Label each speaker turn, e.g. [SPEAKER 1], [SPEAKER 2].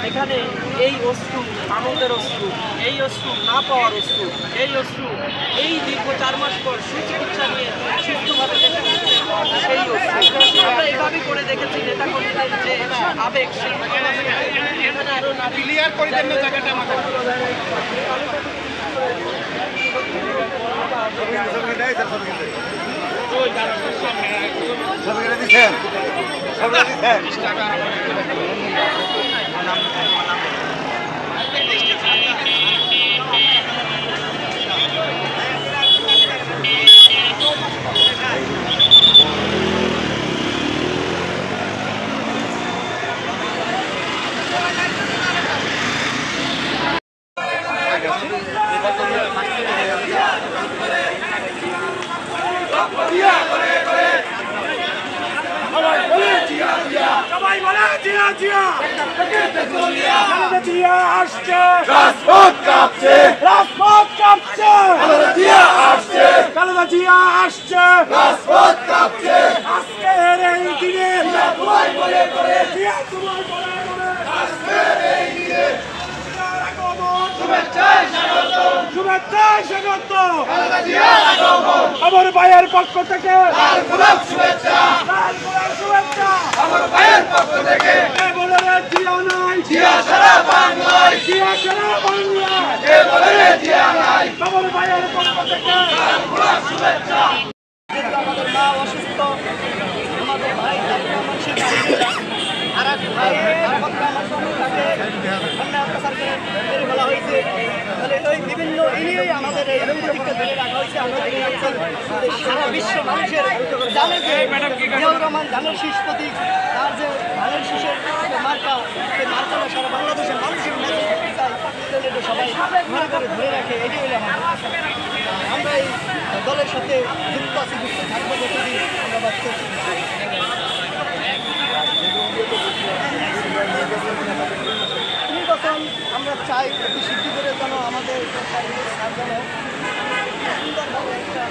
[SPEAKER 1] এখানে এই অশ্রু আনন্দের অশ্রু, এই অশ্রু না পাওয়ার অশ্রু, এই অশ্রু এই দীর্ঘ 4 মাস পর সুচিকিৎসা নিয়ে সুস্থভাবে বেঁচে গেছে সেই অশ্রু আমরা এভাবেই করে দেখেছি নেতাকর্মীদের যে আবেগ সেই এখানে আরো না ক্লিয়ার করে দেন না জায়গাটা আমাদের
[SPEAKER 2] সবাই বলে জিয়া জিয়া জিয়া আসছে রাজপথ কাঁপছে রাজপথ কাঁপছে জিয়া আসছে খালেদা জিয়া আসছে রাজপথ কাঁপছে আজকের এই দিনে তোমায় বলে করে জিয়া তোমায় বলে করে আজকের এই দিনে শুভেচ্ছায় স্বাগত শুভেচ্ছায় স্বাগত খালেদা জিয়ার আগমন আমার ভাইয়ের পক্ষ থেকে লাল গোলাপ শুভেচ্ছা লাল গোলাপ শুভেচ্ছা আমার ভাইয়ের পক্ষ থেকে বলে রে জিয়া নাই জিয়া সারা বাংলায় জিয়া সারা বাংলায় বলে রে জিয়া নাই আমার ভাইয়ের পক্ষ থেকে লাল গোলাপ শুভেচ্ছা
[SPEAKER 1] আমাদের মা অসুস্থ আমাদের ভাই মানুষের আর এক ভাই আমার স্বামী তাকে অত্যাচার করে মেরে ফেলা হয়েছে তাহলে ওই বিভিন্ন এরিয়ায় আমাদের এই প্রতীকটা ধরে রাখা হয়েছে আমাদের এই অঞ্চল সারা বিশ্ব মানুষের জানে যে জিয়াউর রহমান ধানের শীষ প্রতীক তার যে ধানের শীষের মার্কা সেই মার্কাটা সারা বাংলাদেশের মানুষের মধ্যে চাই এটা সবাই মনে করে ধরে রাখে এটাই হলো আমরা এই দলের সাথে যুক্ত আছি যুক্ত থাকবো যতদিন আমরা বাঁচতে নির্বাচন আমরা চাই অতি শীঘ্র করে যেন আমাদের যেন সুন্দরভাবে একটা